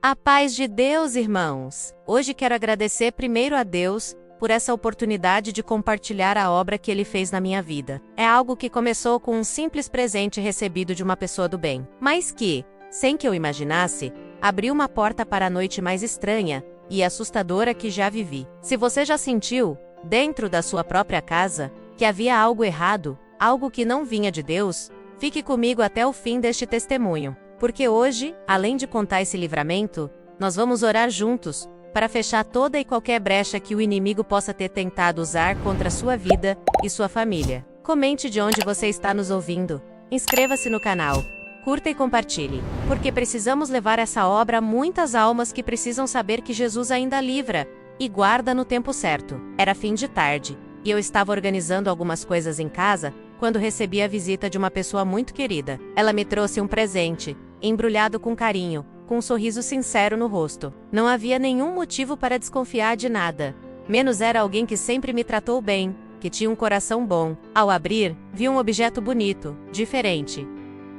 A paz de Deus, irmãos! Hoje quero agradecer primeiro a Deus por essa oportunidade de compartilhar a obra que Ele fez na minha vida. É algo que começou com um simples presente recebido de uma pessoa do bem, mas que, sem que eu imaginasse, abriu uma porta para a noite mais estranha e assustadora que já vivi. Se você já sentiu, dentro da sua própria casa, que havia algo errado, algo que não vinha de Deus, fique comigo até o fim deste testemunho. Porque hoje, além de contar esse livramento, nós vamos orar juntos, para fechar toda e qualquer brecha que o inimigo possa ter tentado usar contra a sua vida e sua família. Comente de onde você está nos ouvindo, inscreva-se no canal, curta e compartilhe, porque precisamos levar essa obra a muitas almas que precisam saber que Jesus ainda livra e guarda no tempo certo. Era fim de tarde, e eu estava organizando algumas coisas em casa, quando recebi a visita de uma pessoa muito querida. Ela me trouxe um presente, embrulhado com carinho, com um sorriso sincero no rosto. Não havia nenhum motivo para desconfiar de nada. Menos era alguém que sempre me tratou bem, que tinha um coração bom. Ao abrir, vi um objeto bonito, diferente.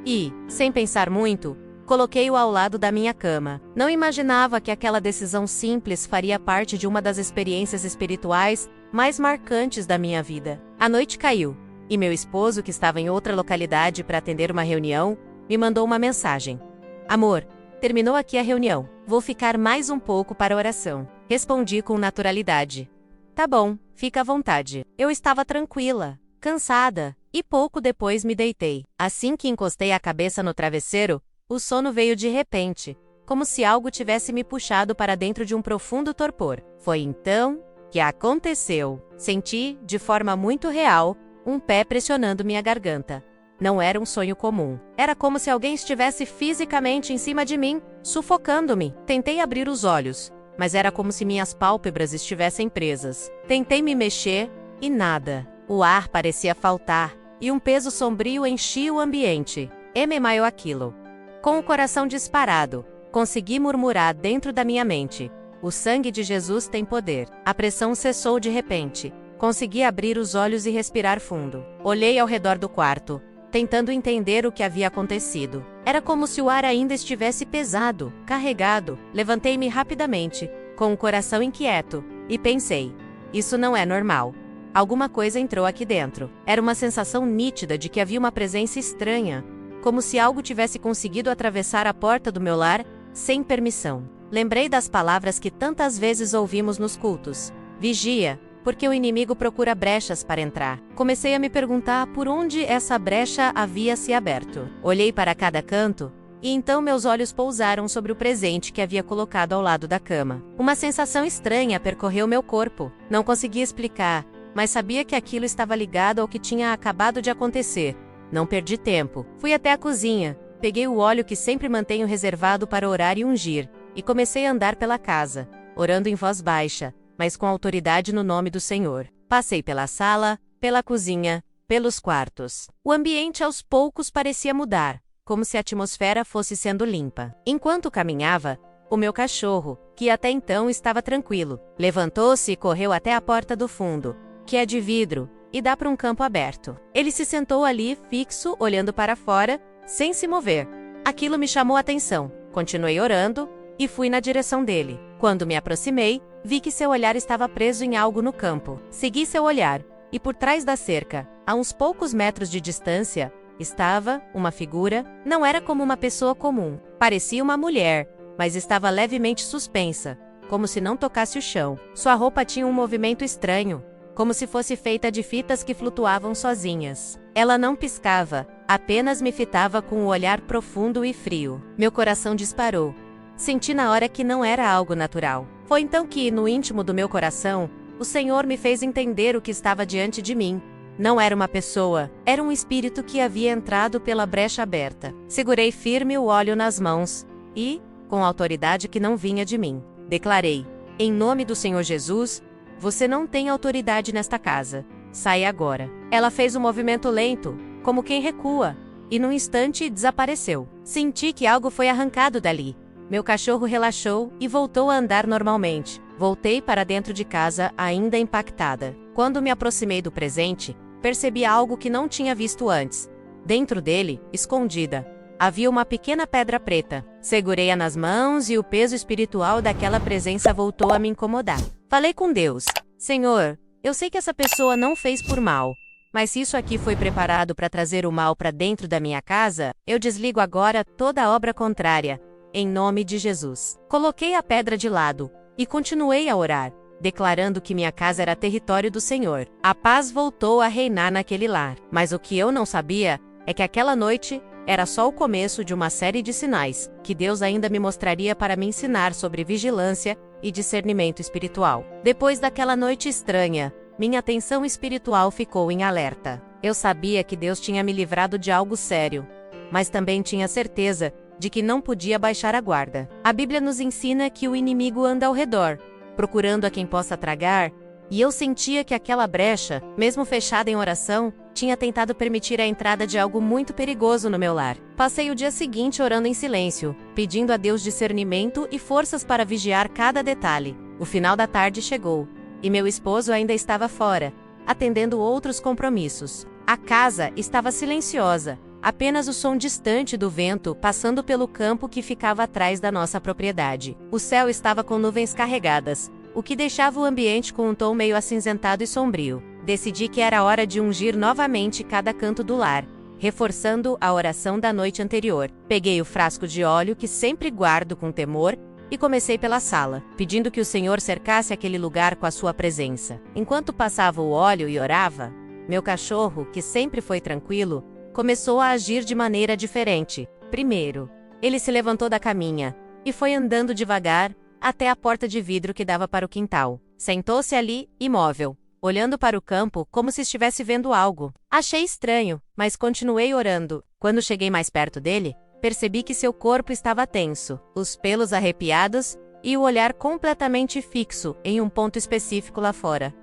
E, sem pensar muito, coloquei-o ao lado da minha cama. Não imaginava que aquela decisão simples faria parte de uma das experiências espirituais mais marcantes da minha vida. A noite caiu, e meu esposo, que estava em outra localidade para atender uma reunião, me mandou uma mensagem. Amor, terminou aqui a reunião. Vou ficar mais um pouco para a oração. Respondi com naturalidade. Tá bom, fica à vontade. Eu estava tranquila, cansada, e pouco depois me deitei. Assim que encostei a cabeça no travesseiro, o sono veio de repente, como se algo tivesse me puxado para dentro de um profundo torpor. Foi então que aconteceu. Senti, de forma muito real, um pé pressionando minha garganta. Não era um sonho comum. Era como se alguém estivesse fisicamente em cima de mim, sufocando-me. Tentei abrir os olhos, mas era como se minhas pálpebras estivessem presas. Tentei me mexer, e nada. O ar parecia faltar, e um peso sombrio enchia o ambiente. Maior aquilo. Com o coração disparado, consegui murmurar dentro da minha mente: o sangue de Jesus tem poder. A pressão cessou de repente. Consegui abrir os olhos e respirar fundo. Olhei ao redor do quarto, tentando entender o que havia acontecido. Era como se o ar ainda estivesse pesado, carregado. Levantei-me rapidamente, com o coração inquieto, e pensei: isso não é normal. Alguma coisa entrou aqui dentro. Era uma sensação nítida de que havia uma presença estranha, como se algo tivesse conseguido atravessar a porta do meu lar, sem permissão. Lembrei das palavras que tantas vezes ouvimos nos cultos: vigia, porque o inimigo procura brechas para entrar. Comecei a me perguntar por onde essa brecha havia se aberto. Olhei para cada canto, e então meus olhos pousaram sobre o presente que havia colocado ao lado da cama. Uma sensação estranha percorreu meu corpo. Não conseguia explicar, mas sabia que aquilo estava ligado ao que tinha acabado de acontecer. Não perdi tempo. Fui até a cozinha, peguei o óleo que sempre mantenho reservado para orar e ungir, e comecei a andar pela casa, orando em voz baixa, mas com autoridade no nome do Senhor. Passei pela sala, pela cozinha, pelos quartos. O ambiente aos poucos parecia mudar, como se a atmosfera fosse sendo limpa. Enquanto caminhava, o meu cachorro, que até então estava tranquilo, levantou-se e correu até a porta do fundo, que é de vidro, e dá para um campo aberto. Ele se sentou ali, fixo, olhando para fora, sem se mover. Aquilo me chamou a atenção. Continuei orando, e fui na direção dele. Quando me aproximei, vi que seu olhar estava preso em algo no campo. Segui seu olhar, e por trás da cerca, a uns poucos metros de distância, estava uma figura. Não era como uma pessoa comum. Parecia uma mulher, mas estava levemente suspensa, como se não tocasse o chão. Sua roupa tinha um movimento estranho, como se fosse feita de fitas que flutuavam sozinhas. Ela não piscava, apenas me fitava com um olhar profundo e frio. Meu coração disparou. Senti na hora que não era algo natural. Foi então que, no íntimo do meu coração, o Senhor me fez entender o que estava diante de mim. Não era uma pessoa, era um espírito que havia entrado pela brecha aberta. Segurei firme o óleo nas mãos e, com autoridade que não vinha de mim, declarei: em nome do Senhor Jesus, você não tem autoridade nesta casa. Sai agora. Ela fez um movimento lento, como quem recua, e num instante desapareceu. Senti que algo foi arrancado dali. Meu cachorro relaxou e voltou a andar normalmente. Voltei para dentro de casa, ainda impactada. Quando me aproximei do presente, percebi algo que não tinha visto antes. Dentro dele, escondida, Havia uma pequena pedra preta. Segurei-a nas mãos e o peso espiritual daquela presença voltou a me incomodar. Falei com Deus: Senhor, eu sei que essa pessoa não fez por mal, mas se isso aqui foi preparado para trazer o mal para dentro da minha casa, eu desligo agora toda obra contrária, em nome de Jesus. Coloquei a pedra de lado e continuei a orar, declarando que minha casa era território do Senhor. A paz voltou a reinar naquele lar. Mas o que eu não sabia é que aquela noite era só o começo de uma série de sinais que Deus ainda me mostraria para me ensinar sobre vigilância e discernimento espiritual. Depois daquela noite estranha, minha atenção espiritual ficou em alerta. Eu sabia que Deus tinha me livrado de algo sério, mas também tinha certeza de que não podia baixar a guarda. A Bíblia nos ensina que o inimigo anda ao redor, procurando a quem possa tragar, e eu sentia que aquela brecha, mesmo fechada em oração, tinha tentado permitir a entrada de algo muito perigoso no meu lar. Passei o dia seguinte orando em silêncio, pedindo a Deus discernimento e forças para vigiar cada detalhe. O final da tarde chegou, e meu esposo ainda estava fora, atendendo outros compromissos. A casa estava silenciosa, apenas o som distante do vento passando pelo campo que ficava atrás da nossa propriedade. O céu estava com nuvens carregadas, o que deixava o ambiente com um tom meio acinzentado e sombrio. Decidi que era hora de ungir novamente cada canto do lar, reforçando a oração da noite anterior. Peguei o frasco de óleo que sempre guardo com temor e comecei pela sala, pedindo que o Senhor cercasse aquele lugar com a sua presença. Enquanto passava o óleo e orava, meu cachorro, que sempre foi tranquilo, começou a agir de maneira diferente. Primeiro, ele se levantou da caminha e foi andando devagar até a porta de vidro que dava para o quintal. Sentou-se ali, imóvel, olhando para o campo como se estivesse vendo algo. Achei estranho, mas continuei orando. Quando cheguei mais perto dele, percebi que seu corpo estava tenso, os pelos arrepiados e o olhar completamente fixo em um ponto específico lá fora.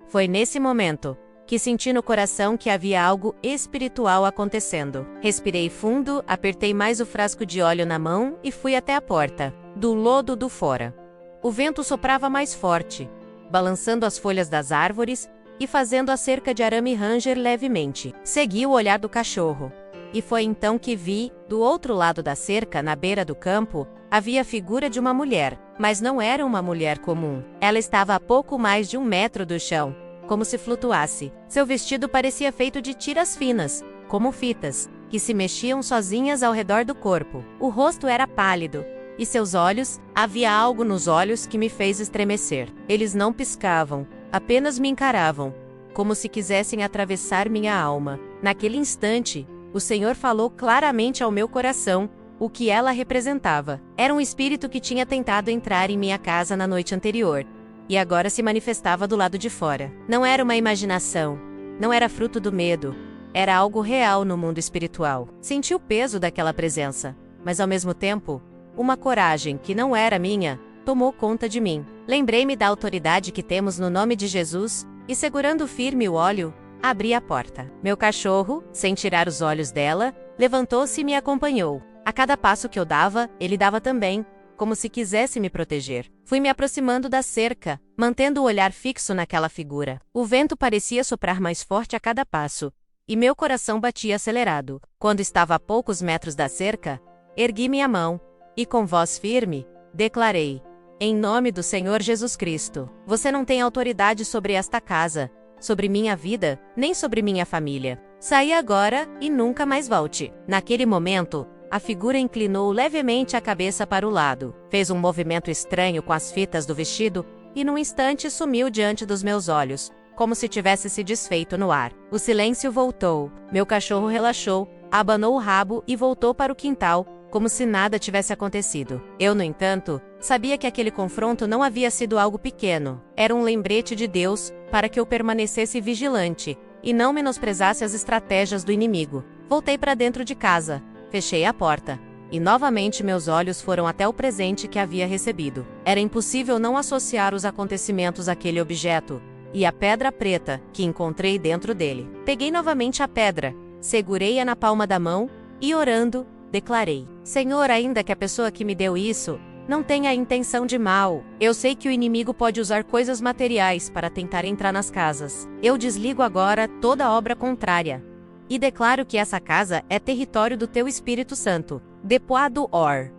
Foi nesse momento que senti no coração que havia algo espiritual acontecendo. Respirei fundo, apertei mais o frasco de óleo na mão e fui até a porta, do lodo do fora. O vento soprava mais forte, balançando as folhas das árvores e fazendo a cerca de arame ranger levemente. Segui o olhar do cachorro, e foi então que vi, do outro lado da cerca, na beira do campo, havia a figura de uma mulher, mas não era uma mulher comum. Ela estava a pouco mais de 1 metro do chão, como se flutuasse. Seu vestido parecia feito de tiras finas, como fitas, que se mexiam sozinhas ao redor do corpo. O rosto era pálido, e seus olhos, havia algo nos olhos que me fez estremecer. Eles não piscavam, apenas me encaravam, como se quisessem atravessar minha alma. Naquele instante, o Senhor falou claramente ao meu coração o que ela representava. Era um espírito que tinha tentado entrar em minha casa na noite anterior, e agora se manifestava do lado de fora. Não era uma imaginação, não era fruto do medo, era algo real no mundo espiritual. Senti o peso daquela presença, mas ao mesmo tempo, uma coragem que não era minha tomou conta de mim. Lembrei-me da autoridade que temos no nome de Jesus e, segurando firme o óleo, abri a porta. Meu cachorro, sem tirar os olhos dela, levantou-se e me acompanhou. A cada passo que eu dava, ele dava também, como se quisesse me proteger. Fui me aproximando da cerca, mantendo o olhar fixo naquela figura. O vento parecia soprar mais forte a cada passo, e meu coração batia acelerado. Quando estava a poucos metros da cerca, ergui minha mão, e com voz firme, declarei: em nome do Senhor Jesus Cristo, você não tem autoridade sobre esta casa, sobre minha vida, nem sobre minha família. Saí agora e nunca mais volte. Naquele momento, a figura inclinou levemente a cabeça para o lado, fez um movimento estranho com as fitas do vestido e num instante sumiu diante dos meus olhos, como se tivesse se desfeito no ar. O silêncio voltou, meu cachorro relaxou, abanou o rabo e voltou para o quintal, como se nada tivesse acontecido. Eu, no entanto, sabia que aquele confronto não havia sido algo pequeno. Era um lembrete de Deus para que eu permanecesse vigilante e não menosprezasse as estratégias do inimigo. Voltei para dentro de casa, fechei a porta, e novamente meus olhos foram até o presente que havia recebido. Era impossível não associar os acontecimentos àquele objeto e à pedra preta que encontrei dentro dele. Peguei novamente a pedra, segurei-a na palma da mão e, orando, declarei: Senhor, ainda que a pessoa que me deu isso não tenha a intenção de mal, eu sei que o inimigo pode usar coisas materiais para tentar entrar nas casas. Eu desligo agora toda obra contrária, e declaro que essa casa é território do teu Espírito Santo. Depoado Or.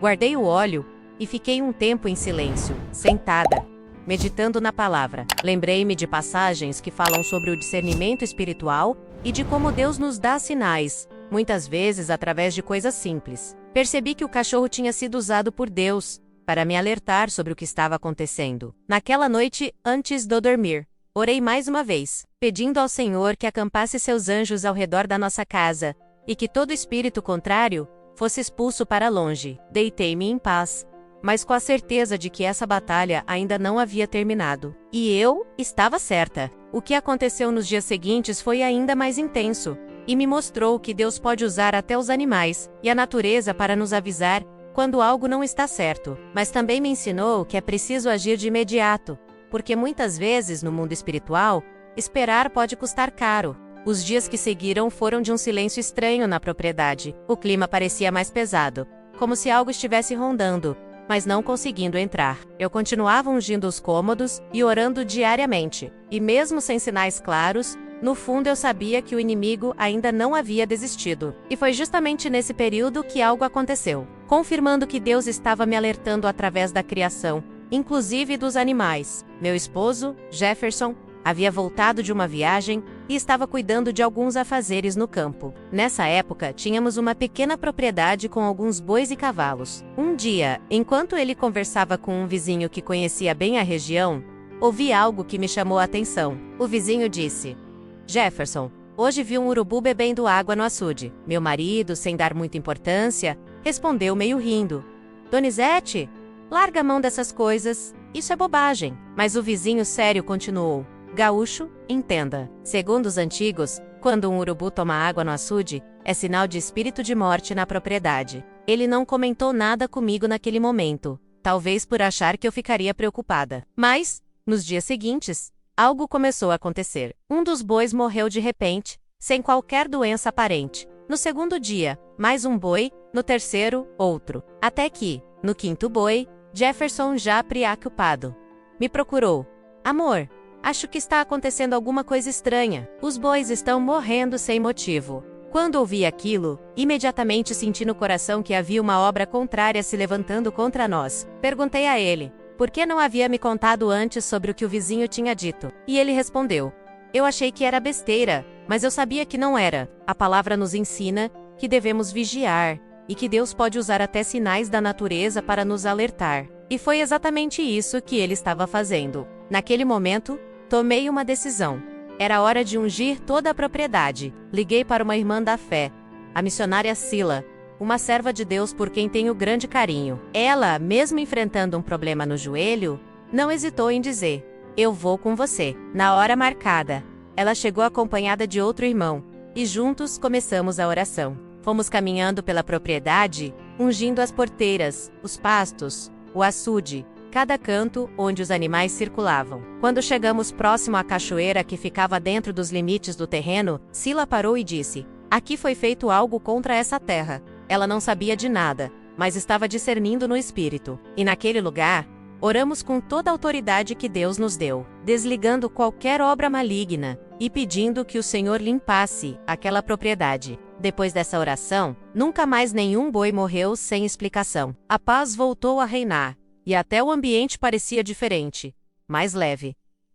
Guardei o óleo e fiquei um tempo em silêncio, sentada, meditando na palavra. Lembrei-me de passagens que falam sobre o discernimento espiritual e de como Deus nos dá sinais, muitas vezes através de coisas simples. Percebi que o cachorro tinha sido usado por Deus para me alertar sobre o que estava acontecendo. Naquela noite, antes de eu dormir, orei mais uma vez, pedindo ao Senhor que acampasse seus anjos ao redor da nossa casa e que todo espírito contrário fosse expulso para longe. Deitei-me em paz, mas com a certeza de que essa batalha ainda não havia terminado. E eu estava certa. O que aconteceu nos dias seguintes foi ainda mais intenso, e me mostrou que Deus pode usar até os animais e a natureza para nos avisar quando algo não está certo. Mas também me ensinou que é preciso agir de imediato, porque muitas vezes, no mundo espiritual, esperar pode custar caro. Os dias que seguiram foram de um silêncio estranho na propriedade. O clima parecia mais pesado, como se algo estivesse rondando, mas não conseguindo entrar. Eu continuava ungindo os cômodos e orando diariamente, e mesmo sem sinais claros, no fundo eu sabia que o inimigo ainda não havia desistido. E foi justamente nesse período que algo aconteceu, confirmando que Deus estava me alertando através da criação, inclusive dos animais. Meu esposo, Jefferson, havia voltado de uma viagem e estava cuidando de alguns afazeres no campo. Nessa época, tínhamos uma pequena propriedade com alguns bois e cavalos. Um dia, enquanto ele conversava com um vizinho que conhecia bem a região, ouvi algo que me chamou a atenção. O vizinho disse: Jefferson, hoje vi um urubu bebendo água no açude. Meu marido, sem dar muita importância, respondeu meio rindo: Donizete, larga a mão dessas coisas, isso é bobagem. Mas o vizinho sério continuou: Gaúcho, entenda. Segundo os antigos, quando um urubu toma água no açude, é sinal de espírito de morte na propriedade. Ele não comentou nada comigo naquele momento, talvez por achar que eu ficaria preocupada. Mas, nos dias seguintes, algo começou a acontecer. Um dos bois morreu de repente, sem qualquer doença aparente. No segundo dia, mais um boi, no terceiro, outro. Até que, no quinto boi, Jefferson, já preocupado, me procurou: Amor, acho que está acontecendo alguma coisa estranha. Os bois estão morrendo sem motivo. Quando ouvi aquilo, imediatamente senti no coração que havia uma obra contrária se levantando contra nós. Perguntei a ele por que não havia me contado antes sobre o que o vizinho tinha dito. E ele respondeu: Eu achei que era besteira, mas eu sabia que não era. A palavra nos ensina que devemos vigiar e que Deus pode usar até sinais da natureza para nos alertar. E foi exatamente isso que ele estava fazendo. Naquele momento, tomei uma decisão. Era hora de ungir toda a propriedade. Liguei para uma irmã da fé, a missionária Sila, uma serva de Deus por quem tenho grande carinho. Ela, mesmo enfrentando um problema no joelho, não hesitou em dizer: Eu vou com você. Na hora marcada, ela chegou acompanhada de outro irmão, e juntos começamos a oração. Fomos caminhando pela propriedade, ungindo as porteiras, os pastos, o açude, cada canto onde os animais circulavam. Quando chegamos próximo à cachoeira que ficava dentro dos limites do terreno, Sila parou e disse: Aqui foi feito algo contra essa terra. Ela não sabia de nada, mas estava discernindo no espírito. E naquele lugar, oramos com toda a autoridade que Deus nos deu, desligando qualquer obra maligna e pedindo que o Senhor limpasse aquela propriedade. Depois dessa oração, nunca mais nenhum boi morreu sem explicação. A paz voltou a reinar, e até o ambiente parecia diferente, mais leve.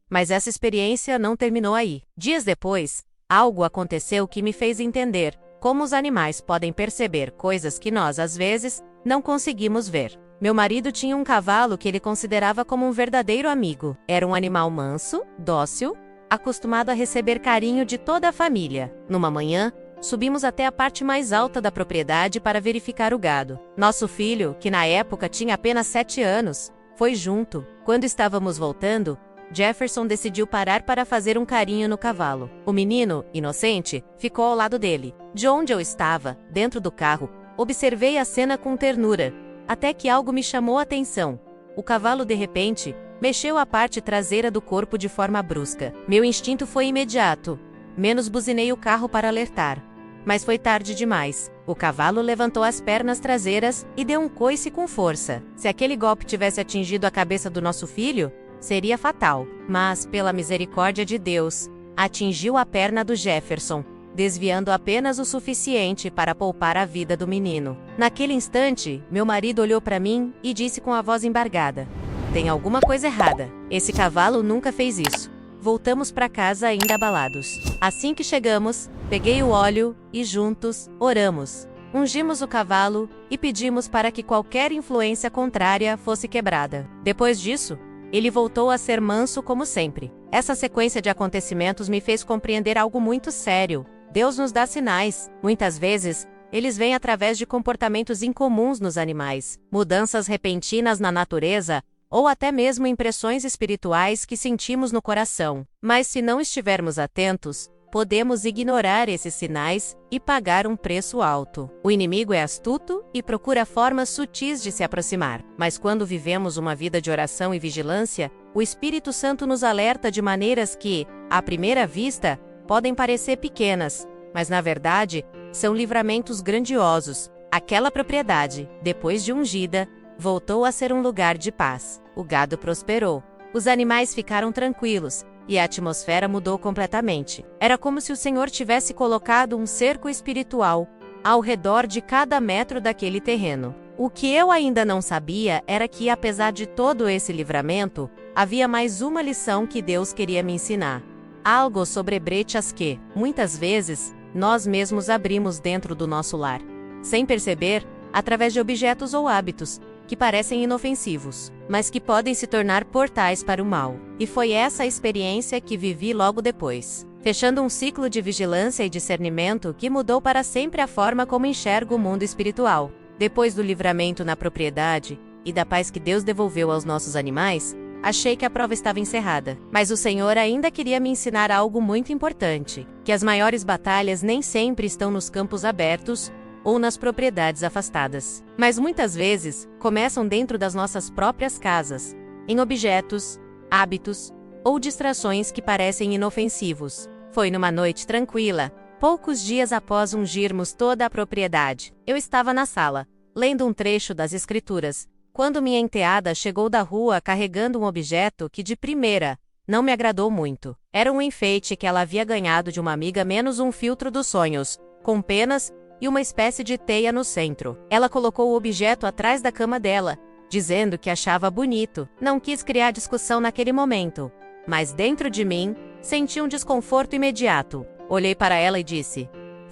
Mas essa experiência não terminou aí. Dias depois, algo aconteceu que me fez entender como os animais podem perceber coisas que nós, às vezes, não conseguimos ver. Meu marido tinha um cavalo que ele considerava como um verdadeiro amigo. Era um animal manso, dócil, acostumado a receber carinho de toda a família. Numa manhã, subimos até a parte mais alta da propriedade para verificar o gado. Nosso filho, que na época tinha apenas 7 anos, foi junto. Quando estávamos voltando, Jefferson decidiu parar para fazer um carinho no cavalo. O menino, inocente, ficou ao lado dele. De onde eu estava, dentro do carro, observei a cena com ternura, até que algo me chamou a atenção. O cavalo, de repente, mexeu a parte traseira do corpo de forma brusca. Meu instinto foi imediato. Menos buzinei o carro para alertar. Mas foi tarde demais. O cavalo levantou as pernas traseiras e deu um coice com força. Se aquele golpe tivesse atingido a cabeça do nosso filho, seria fatal. Mas, pela misericórdia de Deus, atingiu a perna do Jefferson, desviando apenas o suficiente para poupar a vida do menino. Naquele instante, meu marido olhou para mim e disse com a voz embargada: "Tem alguma coisa errada. Esse cavalo nunca fez isso." Voltamos para casa ainda abalados. Assim que chegamos, peguei o óleo e juntos oramos. Ungimos o cavalo e pedimos para que qualquer influência contrária fosse quebrada. Depois disso, ele voltou a ser manso como sempre. Essa sequência de acontecimentos me fez compreender algo muito sério. Deus nos dá sinais. Muitas vezes, eles vêm através de comportamentos incomuns nos animais, mudanças repentinas na natureza, ou até mesmo impressões espirituais que sentimos no coração. Mas se não estivermos atentos, podemos ignorar esses sinais e pagar um preço alto. O inimigo é astuto e procura formas sutis de se aproximar. Mas quando vivemos uma vida de oração e vigilância, o Espírito Santo nos alerta de maneiras que, à primeira vista, podem parecer pequenas, mas na verdade, são livramentos grandiosos. Aquela propriedade, depois de ungida, voltou a ser um lugar de paz. O gado prosperou. Os animais ficaram tranquilos e a atmosfera mudou completamente. Era como se o Senhor tivesse colocado um cerco espiritual ao redor de cada metro daquele terreno. O que eu ainda não sabia era que, apesar de todo esse livramento, havia mais uma lição que Deus queria me ensinar. Algo sobre brechas que, muitas vezes, nós mesmos abrimos dentro do nosso lar, sem perceber, através de objetos ou hábitos que parecem inofensivos, mas que podem se tornar portais para o mal. E foi essa a experiência que vivi logo depois, fechando um ciclo de vigilância e discernimento que mudou para sempre a forma como enxergo o mundo espiritual. Depois do livramento na propriedade e da paz que Deus devolveu aos nossos animais, achei que a prova estava encerrada. Mas o Senhor ainda queria me ensinar algo muito importante, que as maiores batalhas nem sempre estão nos campos abertos ou nas propriedades afastadas, mas muitas vezes começam dentro das nossas próprias casas, em objetos, hábitos ou distrações que parecem inofensivos. Foi numa noite tranquila, poucos dias após ungirmos toda a propriedade. Eu estava na sala, lendo um trecho das Escrituras, quando minha enteada chegou da rua carregando um objeto que de primeira não me agradou muito. Era um enfeite que ela havia ganhado de uma amiga, menos um filtro dos sonhos, com penas e uma espécie de teia no centro. Ela colocou o objeto atrás da cama dela, dizendo que achava bonito. Não quis criar discussão naquele momento, mas dentro de mim, senti um desconforto imediato. Olhei para ela e disse: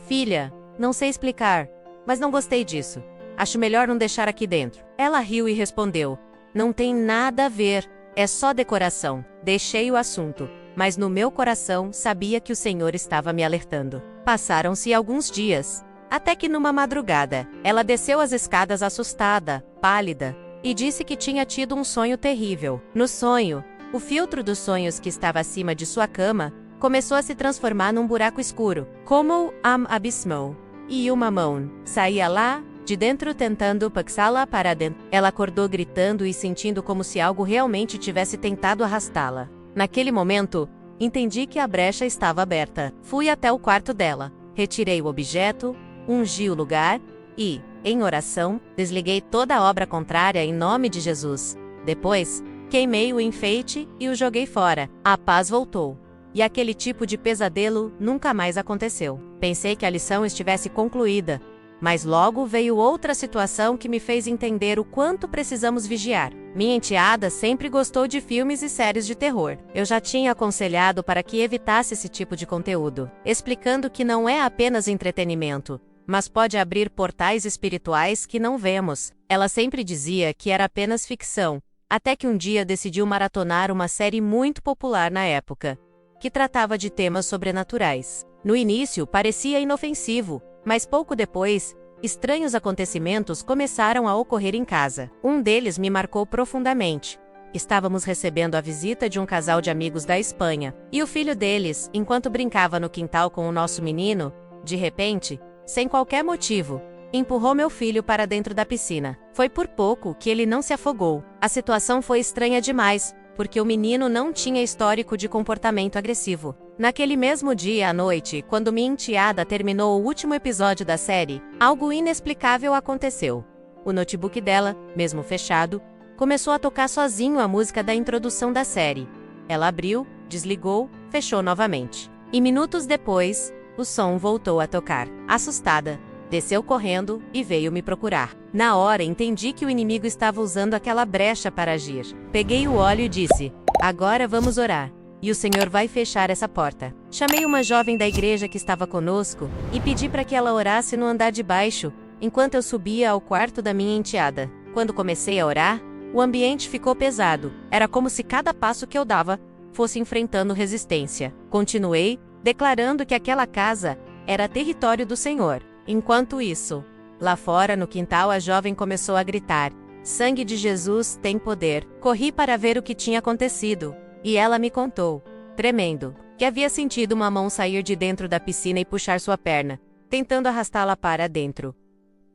"Filha, não sei explicar, mas não gostei disso. Acho melhor não deixar aqui dentro." Ela riu e respondeu: "Não tem nada a ver, é só decoração." Deixei o assunto, mas no meu coração sabia que o Senhor estava me alertando. Passaram-se alguns dias, até que numa madrugada, ela desceu as escadas assustada, pálida, e disse que tinha tido um sonho terrível. No sonho, o filtro dos sonhos que estava acima de sua cama começou a se transformar num buraco escuro, como um abismo, e uma mão saía lá de dentro tentando puxá-la para dentro. Ela acordou gritando e sentindo como se algo realmente tivesse tentado arrastá-la. Naquele momento, entendi que a brecha estava aberta. Fui até o quarto dela, retirei o objeto, ungi o lugar e, em oração, desliguei toda a obra contrária em nome de Jesus. Depois, queimei o enfeite e o joguei fora. A paz voltou. E aquele tipo de pesadelo nunca mais aconteceu. Pensei que a lição estivesse concluída, mas logo veio outra situação que me fez entender o quanto precisamos vigiar. Minha enteada sempre gostou de filmes e séries de terror. Eu já tinha aconselhado para que evitasse esse tipo de conteúdo, explicando que não é apenas entretenimento, mas pode abrir portais espirituais que não vemos. Ela sempre dizia que era apenas ficção, até que um dia decidiu maratonar uma série muito popular na época, que tratava de temas sobrenaturais. No início parecia inofensivo, mas pouco depois, estranhos acontecimentos começaram a ocorrer em casa. Um deles me marcou profundamente. Estávamos recebendo a visita de um casal de amigos da Espanha, e o filho deles, enquanto brincava no quintal com o nosso menino, de repente, sem qualquer motivo, empurrou meu filho para dentro da piscina. Foi por pouco que ele não se afogou. A situação foi estranha demais, porque o menino não tinha histórico de comportamento agressivo. Naquele mesmo dia à noite, quando minha enteada terminou o último episódio da série, algo inexplicável aconteceu. O notebook dela, mesmo fechado, começou a tocar sozinho a música da introdução da série. Ela abriu, desligou, fechou novamente. E minutos depois, o som voltou a tocar. Assustada, desceu correndo e veio me procurar. Na hora, entendi que o inimigo estava usando aquela brecha para agir. Peguei o óleo e disse: agora vamos orar. E o Senhor vai fechar essa porta. Chamei uma jovem da igreja que estava conosco e pedi para que ela orasse no andar de baixo, enquanto eu subia ao quarto da minha enteada. Quando comecei a orar, o ambiente ficou pesado. Era como se cada passo que eu dava fosse enfrentando resistência. Continuei, declarando que aquela casa era território do Senhor. Enquanto isso, lá fora no quintal, a jovem começou a gritar: sangue de Jesus tem poder. Corri para ver o que tinha acontecido, e ela me contou, tremendo, que havia sentido uma mão sair de dentro da piscina e puxar sua perna, tentando arrastá-la para dentro.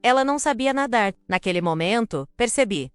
Ela não sabia nadar. Naquele momento, percebi.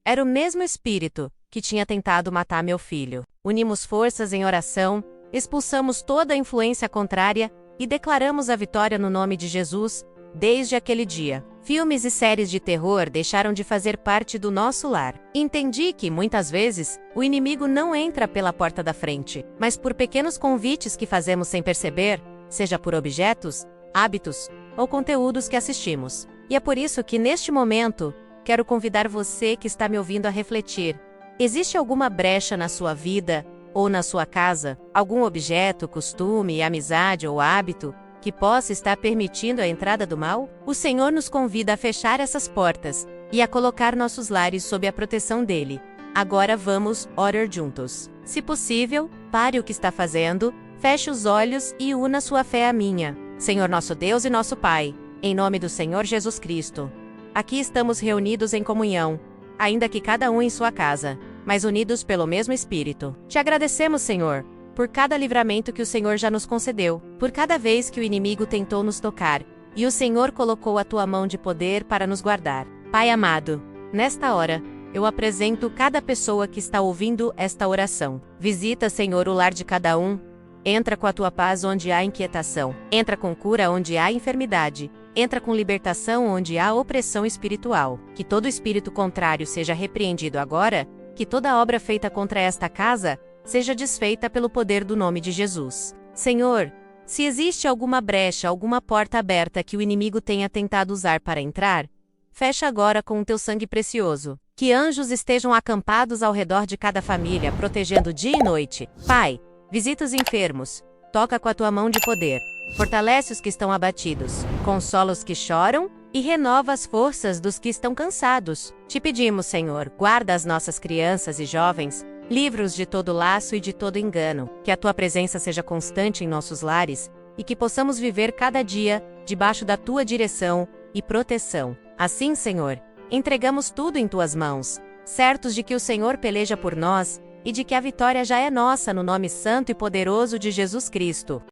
Era o mesmo espírito que tinha tentado matar meu filho. Unimos forças em oração, expulsamos toda a influência contrária e declaramos a vitória no nome de Jesus. Desde aquele dia, filmes e séries de terror deixaram de fazer parte do nosso lar. Entendi que, muitas vezes, o inimigo não entra pela porta da frente, mas por pequenos convites que fazemos sem perceber, seja por objetos, hábitos ou conteúdos que assistimos. E é por isso que, neste momento, quero convidar você que está me ouvindo a refletir. Existe alguma brecha na sua vida ou na sua casa? Algum objeto, costume, amizade ou hábito que possa estar permitindo a entrada do mal? O Senhor nos convida a fechar essas portas e a colocar nossos lares sob a proteção dele. Agora vamos orar juntos. Se possível, pare o que está fazendo, feche os olhos e una sua fé à minha. Senhor nosso Deus e nosso Pai, em nome do Senhor Jesus Cristo, aqui estamos reunidos em comunhão, ainda que cada um em sua casa, mas unidos pelo mesmo Espírito. Te agradecemos, Senhor, por cada livramento que o Senhor já nos concedeu, por cada vez que o inimigo tentou nos tocar, e o Senhor colocou a tua mão de poder para nos guardar. Pai amado, nesta hora, eu apresento cada pessoa que está ouvindo esta oração. Visita, Senhor, o lar de cada um. Entra com a tua paz onde há inquietação. Entra com cura onde há enfermidade. Entra com libertação onde há opressão espiritual. Que todo espírito contrário seja repreendido agora. Que toda obra feita contra esta casa seja desfeita pelo poder do nome de Jesus. Senhor, se existe alguma brecha, alguma porta aberta que o inimigo tenha tentado usar para entrar, fecha agora com o teu sangue precioso. Que anjos estejam acampados ao redor de cada família, protegendo dia e noite. Pai, visita os enfermos, toca com a tua mão de poder, fortalece os que estão abatidos, consola os que choram e renova as forças dos que estão cansados. Te pedimos, Senhor, guarda as nossas crianças e jovens, livra-os de todo laço e de todo engano, que a tua presença seja constante em nossos lares e que possamos viver cada dia debaixo da tua direção e proteção. Assim, Senhor, entregamos tudo em tuas mãos, certos de que o Senhor peleja por nós e de que a vitória já é nossa no nome santo e poderoso de Jesus Cristo.